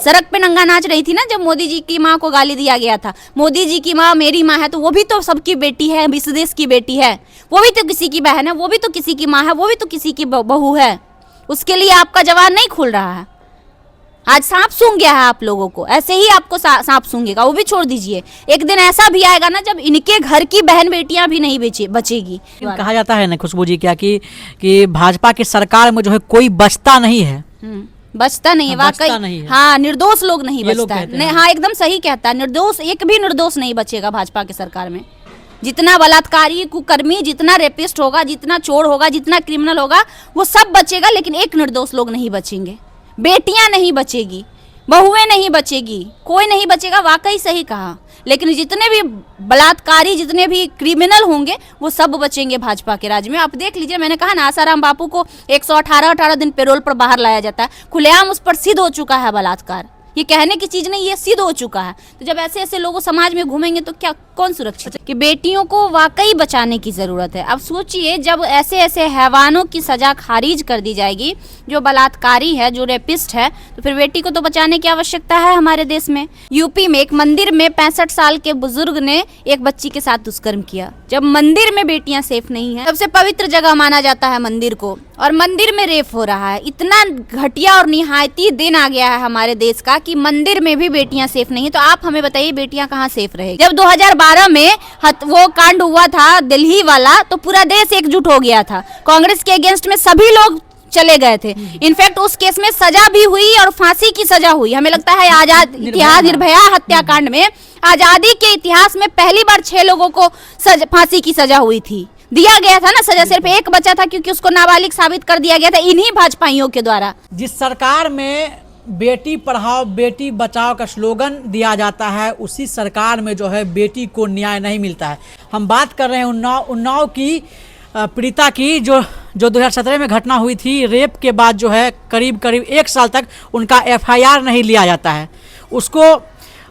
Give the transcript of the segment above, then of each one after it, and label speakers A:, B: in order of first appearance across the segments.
A: सड़क पे नंगा नाच रही थी ना जब मोदी जी की माँ को गाली दिया गया था। मोदी जी की माँ मेरी माँ है, तो वो भी तो सबकी बेटी है, इस देश की बेटी है, वो भी तो किसी की बहन है, वो भी तो किसी की माँ है, वो भी तो किसी की बहू है। उसके लिए आपका जवान नहीं खुल रहा है। आज सांप सूंघ गया है आप लोगों को, ऐसे ही आपको सांप सूंघेगा, वो भी छोड़ दीजिए। एक दिन ऐसा भी आएगा ना जब इनके घर की बहन बेटियां भी नहीं बचेगी।
B: कहा जाता है ना खुशबू जी क्या कि भाजपा की सरकार में जो है कोई बचता नहीं है।
A: बचता नहीं है, वाकई। हाँ, निर्दोष लोग नहीं बचता है। हाँ, एकदम सही कहता है, निर्दोष एक भी निर्दोष नहीं बचेगा भाजपा की सरकार में। जितना बलात्कारी, कुकर्मी, जितना रेपिस्ट होगा, जितना चोर होगा, जितना क्रिमिनल होगा, वो सब बचेगा, लेकिन एक निर्दोष लोग नहीं बचेंगे। बेटियां नहीं बचेगी, बहुएं नहीं बचेगी, कोई नहीं बचेगा। वाकई सही कहा। लेकिन जितने भी बलात्कारी, जितने भी क्रिमिनल होंगे, वो सब बचेंगे भाजपा के राज में। आप देख लीजिए, मैंने कहा ना, आसाराम बापू को 118 दिन पेरोल पर बाहर लाया जाता है। खुलेआम उस पर सिद्ध हो चुका है बलात्कार। ये कहने की चीज नहीं, ये सिद्ध हो चुका है। तो जब ऐसे ऐसे लोग समाज में घूमेंगे तो क्या कौन सुरक्षित है? कि बेटियों को वाकई बचाने की जरूरत है। अब सोचिए, जब ऐसे ऐसे हैवानों की सजा खारिज कर दी जाएगी, जो बलात्कारी है, जो रेपिस्ट है, तो फिर बेटी को तो बचाने की आवश्यकता है हमारे देश में। यूपी में एक मंदिर में 65 साल के बुजुर्ग ने एक बच्ची के साथ दुष्कर्म किया। जब मंदिर में बेटियां सेफ नहीं है, सबसे पवित्र जगह माना जाता है मंदिर को, और मंदिर में रेप हो रहा है। इतना घटिया और निहायती दिन आ गया है हमारे देश का कि मंदिर में भी बेटियां सेफ नहीं है। तो आप हमें बताइए, बेटियां कहाँ सेफ रहेगी? जब 2012 में वो कांड हुआ था दिल्ली वाला, तो पूरा देश एकजुट हो गया था। कांग्रेस के अगेंस्ट में सभी लोग चले गए थे। इनफैक्ट उस केस में सजा भी हुई और फांसी की सजा हुई। हमें लगता है आजाद इतिहास, निर्भया हत्याकांड में आजादी के इतिहास में पहली बार 6 लोगों को फांसी की सजा हुई थी। दिया गया था ना सजा, सिर्फ एक बचा था क्योंकि उसको नाबालिग साबित कर दिया गया था इन्हीं भाजपाइयों के द्वारा।
B: जिस सरकार में बेटी पढ़ाओ बेटी बचाओ का स्लोगन दिया जाता है, उसी सरकार में जो है बेटी को न्याय नहीं मिलता है। हम बात कर रहे हैं उन्नाव की पीड़िता की, जो 2017 में घटना हुई थी। रेप के बाद जो है करीब 1 साल तक उनका FIR नहीं लिया जाता है। उसको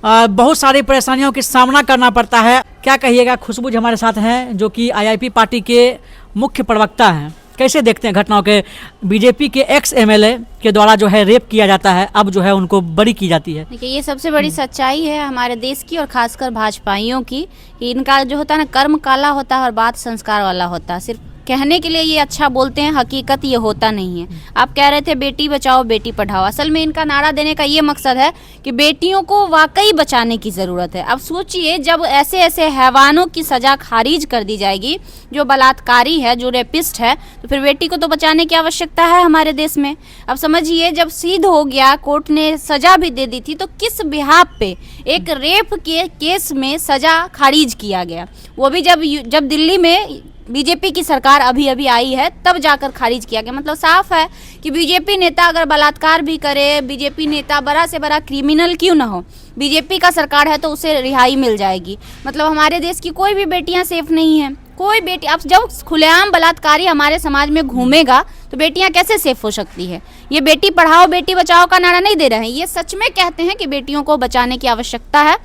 B: बहुत सारी परेशानियों की सामना करना पड़ता है। क्या कहिएगा? खुशबू जी हमारे साथ हैं, जो कि IIP पार्टी के मुख्य प्रवक्ता हैं। कैसे देखते हैं घटनाओं के? बीजेपी के एक्स MLA के द्वारा जो है रेप किया जाता है, अब जो है उनको बरी की जाती है।
A: देखिए, ये सबसे बड़ी सच्चाई है हमारे देश की और खासकर भाजपाइयों की। इनका जो होता है ना, कर्म काला होता है और बात संस्कार वाला होता है। सिर्फ कहने के लिए ये अच्छा बोलते हैं, हकीकत ये होता नहीं है। आप कह रहे थे बेटी बचाओ बेटी पढ़ाओ, असल में इनका नारा देने का ये मकसद है कि बेटियों को वाकई बचाने की ज़रूरत है। अब सोचिए, जब ऐसे ऐसे हैवानों की सजा खारिज कर दी जाएगी, जो बलात्कारी है, जो रेपिस्ट है, तो फिर बेटी को तो बचाने की आवश्यकता है हमारे देश में। अब समझिए, जब सिद्ध हो गया, कोर्ट ने सजा भी दे दी थी, तो किस बिहाफ पे एक रेप के केस में सजा खारिज किया गया? वो भी जब दिल्ली में बीजेपी की सरकार अभी अभी आई है, तब जाकर खारिज किया गया। मतलब साफ है कि बीजेपी नेता अगर बलात्कार भी करे, बीजेपी नेता बड़ा से बड़ा क्रिमिनल क्यों ना हो, बीजेपी का सरकार है तो उसे रिहाई मिल जाएगी। मतलब हमारे देश की कोई भी बेटियां सेफ नहीं है। कोई बेटी, अब जब खुलेआम बलात्कारी हमारे समाज में घूमेगा तो बेटियां कैसे सेफ हो सकती है? ये बेटी पढ़ाओ बेटी बचाओ का नारा नहीं दे रहे हैं, ये सच में कहते हैं कि बेटियों को बचाने की आवश्यकता है।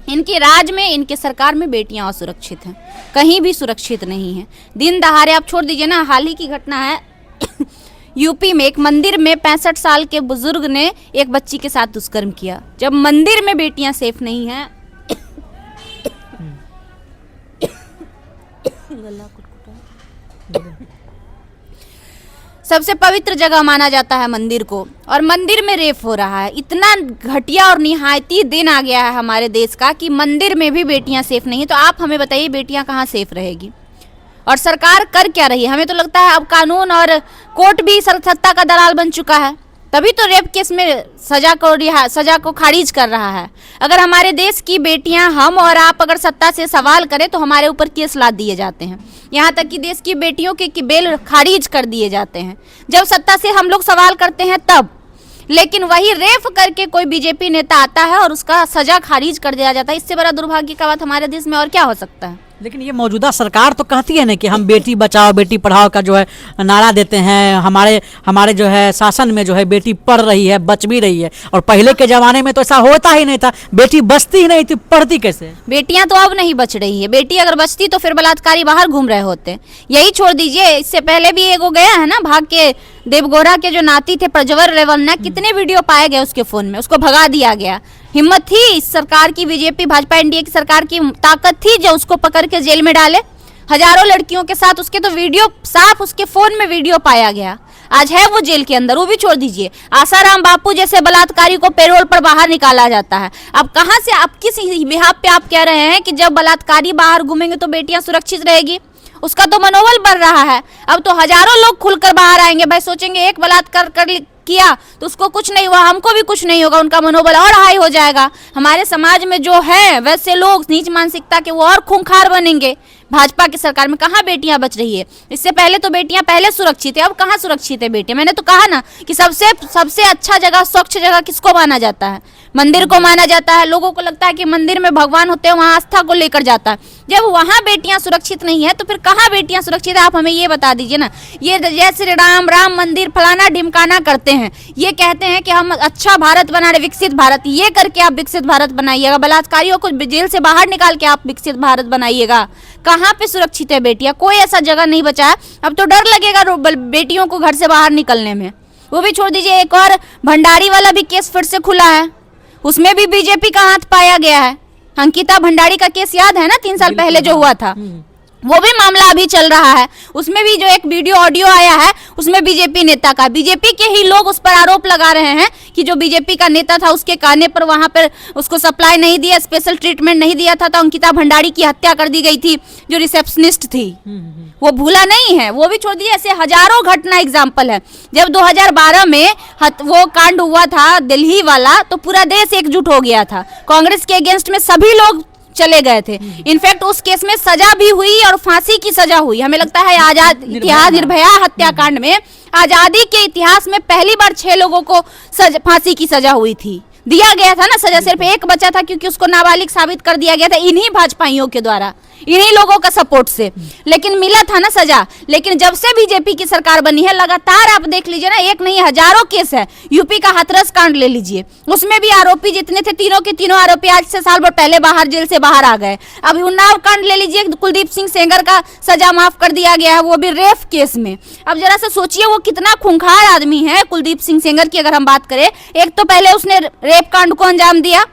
A: इनके राज में, इनके सरकार में बेटियां असुरक्षित हैं, कहीं भी सुरक्षित नहीं है। दिन दहाड़े, आप छोड़ दीजिए ना, हाल ही की घटना है यूपी में एक मंदिर में 65 साल के बुजुर्ग ने एक बच्ची के साथ दुष्कर्म किया। जब मंदिर में बेटियां सेफ नहीं हैं सबसे पवित्र जगह माना जाता है मंदिर को, और मंदिर में रेप हो रहा है। इतना घटिया और निहायती दिन आ गया है हमारे देश का कि मंदिर में भी बेटियां सेफ नहीं है। तो आप हमें बताइए, बेटियां कहाँ सेफ रहेगी? और सरकार कर क्या रही है? हमें तो लगता है अब कानून और कोर्ट भी सत्ता का दलाल बन चुका है, तभी तो रेप केस में सजा को खारिज कर रहा है। अगर हमारे देश की बेटियां, हम और आप अगर सत्ता से सवाल करें तो हमारे ऊपर केस लाद दिए जाते हैं। यहाँ तक कि देश की बेटियों के बेल खारिज कर दिए जाते हैं जब सत्ता से हम लोग सवाल करते हैं तब। लेकिन वही रेप करके कोई बीजेपी नेता आता है और उसका सजा खारिज कर दिया जाता है। इससे बड़ा दुर्भाग्य का बात हमारे देश में और क्या हो सकता है?
B: लेकिन ये मौजूदा सरकार तो कहती है ना कि हम बेटी बचाओ बेटी पढ़ाओ का जो है नारा देते हैं। हमारे जो है शासन में जो है बेटी पढ़ रही है, बच भी रही है। और पहले के ज़माने में तो ऐसा होता ही नहीं था, बेटी बचती ही नहीं थी, पढ़ती कैसे?
A: बेटियां तो अब नहीं बच रही है। बेटी अगर बचती तो फिर बलात्कारी बाहर घूम रहे होते। यही छोड़ दीजिए, इससे पहले भी एगो गया है ना भाग के देवगौड़ा के जो नाती थे प्रज्वल रेवन्ना, कितने वीडियो पाए गए उसके फोन में, उसको भगा दिया गया। हिम्मत थी इस सरकार की, बीजेपी भाजपा एनडीए की सरकार की ताकत थी जो उसको पकड़ के जेल में डाले। हजारों लड़कियों के साथ उसके तो वीडियो साफ उसके फोन में वीडियो पाया गया। आज है वो जेल के अंदर, वो भी छोड़ दीजिए। आसाराम बापू जैसे बलात्कारी को पैरोल पर बाहर निकाला जाता है। अब कहां से, आप किस बिहाफ पे आप कह रहे हैं कि जब बलात्कारी बाहर घूमेंगे तो बेटियां सुरक्षित रहेगी? उसका तो मनोबल बढ़ रहा है। अब तो हजारों लोग खुलकर बाहर आएंगे भाई, सोचेंगे एक बलात्कार किया तो उसको कुछ नहीं हुआ, हमको भी कुछ नहीं होगा, उनका मनोबल और हाई हो जाएगा। हमारे समाज में जो है वैसे लोग नीच मानसिकता के वो और खूंखार बनेंगे। भाजपा की सरकार में कहाँ बेटियां बच रही है? इससे पहले तो बेटियां पहले सुरक्षित है, अब कहाँ सुरक्षित है बेटियां? मैंने तो कहा ना कि सबसे अच्छा जगह, स्वच्छ जगह किसको माना जाता है? मंदिर को माना जाता है। लोगों को लगता है कि मंदिर में भगवान होते हैं, वहां आस्था को लेकर जाता है। जब वहां बेटियां सुरक्षित नहीं है तो फिर कहाँ बेटियां सुरक्षित है? आप हमें ये बता दीजिए ना। ये जय श्री राम मंदिर फलाना ढिमकाना करते हैं, ये कहते हैं कि हम अच्छा भारत बना रहे, विकसित भारत, ये करके आप विकसित भारत बनाइएगा। बलात्कारियों को जेल से बाहर निकाल के आप विकसित भारत बनाइएगा। कहाँ पे सुरक्षित है बेटियां? कोई ऐसा जगह नहीं बचा है। अब तो डर लगेगा बेटियों को घर से बाहर निकलने में। वो भी छोड़ दीजिए, एक और भंडारी वाला भी केस फिर से खुला है, उसमें भी बीजेपी का हाथ पाया गया है। अंकिता भंडारी का केस याद है ना, 3 साल पहले जो हुआ था, वो भी मामला अभी चल रहा है। उसमें भी जो एक वीडियो ऑडियो आया है उसमें बीजेपी नेता का, बीजेपी के ही लोग उस पर आरोप लगा रहे हैं कि जो बीजेपी का नेता था उसके कहने पर वहां पर उसको सप्लाई नहीं दिया, स्पेशल ट्रीटमेंट नहीं दिया था, तो अंकिता भंडारी की हत्या कर दी गई थी जो रिसेप्शनिस्ट थी। वो भूला नहीं है। वो भी छोड़ दिए, ऐसे हजारों घटना एग्जाम्पल है। जब 2012 में वो कांड हुआ था दिल्ली वाला, तो पूरा देश एकजुट हो गया था। कांग्रेस के अगेंस्ट में सभी लोग चले गए थे। इनफैक्ट उस केस में सजा भी हुई और फांसी की सजा हुई। हमें लगता है आजाद इतिहास, निर्भया हत्याकांड में आजादी के इतिहास में पहली बार 6 लोगों को फांसी की सजा हुई थी। दिया गया था ना सजा, सिर्फ एक बचा था क्योंकि उसको नाबालिग साबित कर दिया गया था इन्हीं भाजपाइयों के द्वारा, इन्हीं लोगों का सपोर्ट से, लेकिन मिला था ना सजा। लेकिन जब से बीजेपी की सरकार बनी है लगातार आप देख लीजिए ना, एक नहीं हजारों केस है। यूपी का हाथरस कांड ले लीजिए, उसमें भी आरोपी जितने थे तीनों के तीनों आरोपी आज से साल भर पहले बाहर जेल से बाहर आ गए। अब उन्नाव कांड ले लीजिए, कुलदीप सिंह सेंगर का सजा माफ कर दिया गया है, वो भी रेप केस में। अब जरा सा सोचिए वो कितना खूंखार आदमी है कुलदीप सिंह सेंगर की अगर हम बात करें। एक तो पहले उसने रेप कांड को अंजाम दिया,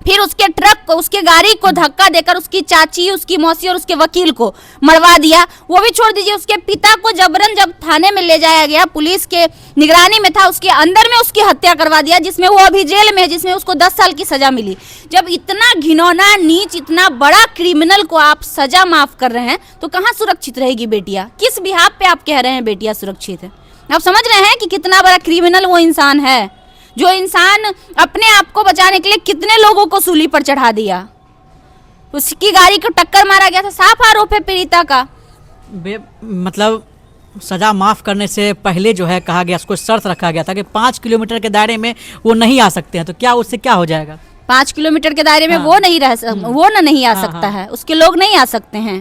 A: फिर उसके ट्रक को, उसके गाड़ी को धक्का देकर उसकी चाची, उसकी मौसी और उसके वकील को मरवा दिया। वो भी छोड़ दीजिए, उसके पिता को जबरन जब थाने में ले जाया गया, पुलिस के निगरानी में था, उसके अंदर में उसकी हत्या करवा दिया, जिसमें वो अभी जेल में है, जिसमें उसको 10 साल की सजा मिली। जब इतना घिनौना, नीच, इतना बड़ा क्रिमिनल को आप सजा माफ कर रहे हैं तो कहाँ सुरक्षित रहेगी बेटियां? किस बिहाफ पे आप कह रहे हैं बेटियां सुरक्षित है? आप समझ रहे हैं कि कितना बड़ा क्रिमिनल वो इंसान है, जो इंसान अपने आप को बचाने के लिए कितने लोगों को सूली पर चढ़ा दिया। उसकी गाड़ी को टक्कर मारा गया था, साफ आरोप है पीड़िता का।
B: मतलब सजा माफ करने से पहले जो है कहा गया, उसको शर्त रखा गया था कि 5 किलोमीटर के दायरे में वो नहीं आ सकते हैं, तो क्या उससे क्या हो जाएगा?
A: 5 किलोमीटर के दायरे में वो नहीं नहीं आ सकता है, उसके लोग नहीं आ सकते हैं।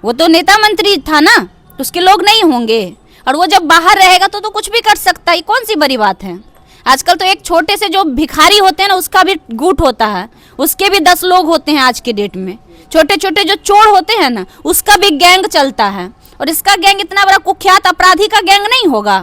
A: वो तो नेता मंत्री था ना, तो उसके लोग नहीं होंगे। और वो जब बाहर रहेगा तो कुछ भी कर सकता है, कौन सी बड़ी बात है? आजकल तो एक छोटे से जो भिखारी होते हैं ना, उसका भी गुट होता है, उसके भी 10 लोग होते हैं आज के डेट में। छोटे छोटे जो चोर होते हैं ना, उसका भी गैंग चलता है। और इसका गैंग इतना बड़ा कुख्यात अपराधी का गैंग नहीं होगा।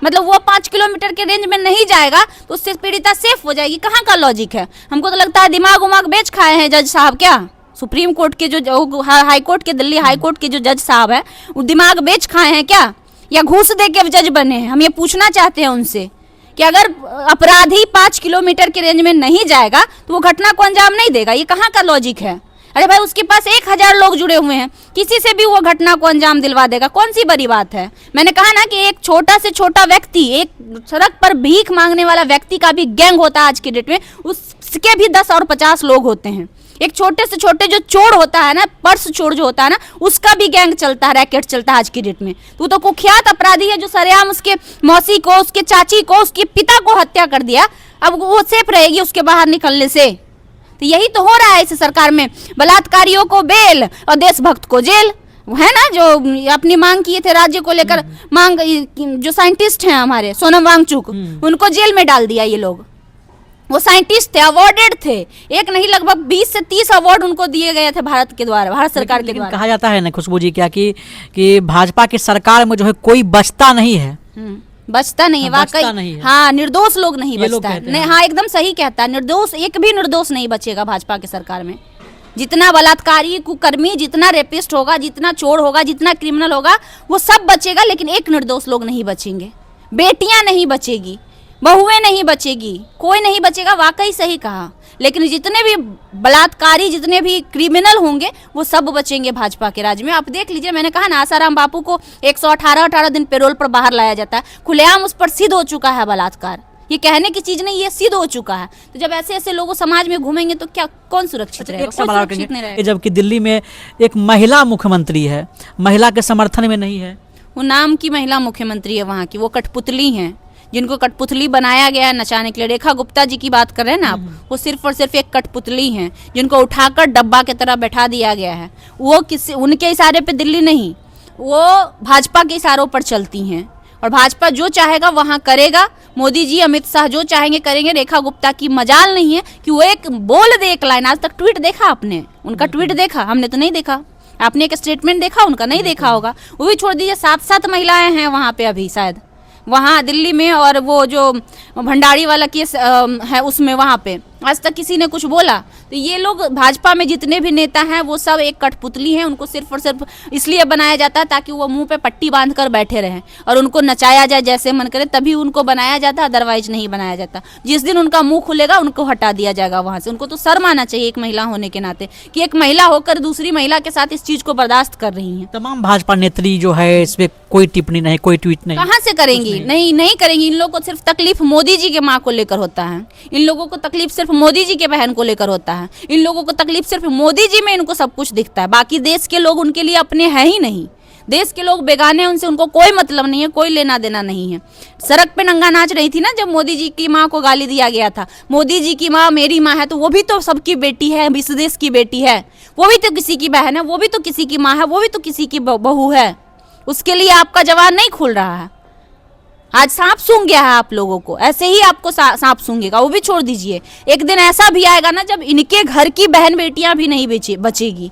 A: मतलब वो 5 किलोमीटर के रेंज में नहीं जाएगा तो उससे पीड़िता सेफ हो जाएगी। कहाँ का लॉजिक है? हमको तो लगता है दिमाग उमाग बेच खाए हैं जज साहब। क्या सुप्रीम कोर्ट के जो हाई कोर्ट के, दिल्ली हाई कोर्ट के जो जज साहब है, वो दिमाग बेच खाए हैं क्या, या घूस दे के जज बने हैं? हम ये पूछना चाहते हैं उनसे कि अगर अपराधी 5 किलोमीटर के रेंज में नहीं जाएगा तो वो घटना को अंजाम नहीं देगा। ये कहाँ का लॉजिक है? अरे भाई, उसके पास 1000 लोग जुड़े हुए हैं, किसी से भी वो घटना को अंजाम दिलवा देगा। कौन सी बड़ी बात है? मैंने कहा ना कि एक छोटा से छोटा व्यक्ति, एक सड़क पर भीख मांगने वाला व्यक्ति का भी गैंग होता है आज की डेट में, उसके भी 10 और 50 लोग होते हैं। एक छोटे से छोटे जो चोर होता है ना, पर्स चोर जो होता है ना, उसका भी गैंग चलता है, रैकेट चलता है आज की डेट में। तो कुख्यात अपराधी है जो सरेआम उसके मौसी को, उसके चाची को, उसके पिता को हत्या कर दिया। अब वो सेफ रहेगी उसके बाहर निकलने से? तो यही तो हो रहा है इस सरकार में। बलात्कारियों को बेल और देशभक्त को जेल, है ना, जो अपनी मांग किए थे राज्य को लेकर, मांग, जो साइंटिस्ट हैं हमारे सोनम वांगचुक, उनको जेल में डाल दिया ये लोग। वो साइंटिस्ट थे, अवार्डेड थे, एक नहीं लगभग 20 से 30 अवार्ड उनको दिए गए थे भारत के द्वारा, भारत सरकार के द्वारा।
B: कहा जाता है ना खुशबू जी क्या कि भाजपा की सरकार में जो है कोई बचता नहीं है,
A: बचता नहीं है,
B: बचता
A: वाकई
B: नहीं है।
A: हाँ, निर्दोष लोग नहीं
B: ये लोग
A: बचता है।
B: कहते
A: नहीं,
B: हैं।
A: हाँ, एकदम सही कहता है, निर्दोष एक भी निर्दोष नहीं बचेगा भाजपा की सरकार में। जितना बलात्कारी, कुकर्मी, जितना रेपिस्ट होगा, जितना चोर होगा, जितना क्रिमिनल होगा, वो सब बचेगा, लेकिन एक निर्दोष लोग नहीं बचेंगे। बेटियां नहीं बचेगी, बहुएं नहीं बचेगी, कोई नहीं बचेगा, वाकई सही कहा। लेकिन जितने भी बलात्कारी, जितने भी क्रिमिनल होंगे, वो सब बचेंगे भाजपा के राज में। आप देख लीजिए, मैंने कहा ना, आसाराम बापू को 118 दिन पैरोल पर बाहर लाया जाता है, खुलेआम उस पर सिद्ध हो चुका है बलात्कार। ये कहने की चीज नहीं, ये सिद्ध हो चुका है। तो जब ऐसे ऐसे लोग समाज में घूमेंगे तो क्या, कौन सुरक्षित रहेगा?
B: एक
A: कोई
B: सवाल और
A: सुरक्षित नहीं
B: करेंगे,
A: रहेगा।
B: जबकि दिल्ली में एक महिला मुख्यमंत्री है, महिला के समर्थन में नहीं है।
A: वो नाम की महिला मुख्यमंत्री है वहाँ की, वो कठपुतली हैं, जिनको कठपुतली बनाया गया है नचाने के लिए। रेखा गुप्ता जी की बात कर रहे हैं ना आप, वो सिर्फ और सिर्फ एक कठपुतली हैं, जिनको उठाकर डब्बा की तरह बैठा दिया गया है। वो किसी उनके इशारे पे दिल्ली नहीं, वो भाजपा के इशारों पर चलती हैं, और भाजपा जो चाहेगा वहाँ करेगा। मोदी जी, अमित शाह जो चाहेंगे करेंगे। रेखा गुप्ता की मजाल नहीं है कि वो एक बोल दे एक लाइन। आज तक ट्वीट देखा आपने उनका? ट्वीट देखा? हमने तो नहीं देखा। आपने एक स्टेटमेंट देखा उनका? नहीं देखा होगा। वो भी छोड़ दीजिए, 7 महिलाएं हैं वहाँ पे अभी शायद, वहाँ दिल्ली में, और वो जो भंडारी वाला केस है उसमें, वहाँ पे आज तक किसी ने कुछ बोला? तो ये लोग भाजपा में जितने भी नेता हैं वो सब एक कठपुतली हैं। उनको सिर्फ और सिर्फ इसलिए बनाया जाता है ताकि वो मुंह पे पट्टी बांध कर बैठे रहें और उनको नचाया जाए जैसे मन करे, तभी उनको बनाया जाता, अदरवाइज नहीं बनाया जाता। जिस दिन उनका मुंह खुलेगा उनको हटा दिया जाएगा वहां से। उनको तो शर्म आना चाहिए एक महिला होने के नाते, कि एक महिला होकर दूसरी महिला के साथ इस चीज को बर्दाश्त कर रही है।
B: तमाम भाजपा नेत्री जो है इस पे कोई टिप्पणी नहीं, कोई ट्वीट नहीं।
A: कहाँ से करेंगी? नहीं करेंगी। इन लोगों को सिर्फ तकलीफ मोदी जी के माँ को लेकर होता है, इन लोगों को तकलीफ सिर्फ मोदी जी के बहन को लेकर होता है, इन लोगों को तकलीफ सिर्फ मोदी जी में इनको सब कुछ दिखता है। बाकी देश के लोग उनके लिए अपने हैं ही नहीं। देश के लोग बेगाने, उनसे उनको कोई मतलब नहीं है, कोई लेना देना नहीं है। सड़क पे नंगा नाच रही थी ना जब मोदी जी की माँ को गाली दिया गया था, मोदी जी की माँ मेरी माँ है, तो वो भी तो सबकी बेटी है, इस देश की बेटी है, वो भी तो किसी की बहन है, वो भी तो किसी की माँ है, वो भी तो किसी की बहू है। उसके लिए आपका जवान नहीं खुल रहा है। आज सांप सूंघ गया है आप लोगों को, ऐसे ही आपको सांप सूंघेगा। वो भी छोड़ दीजिए, एक दिन ऐसा भी आएगा ना जब इनके घर की बहन बेटियां भी नहीं बचेगी।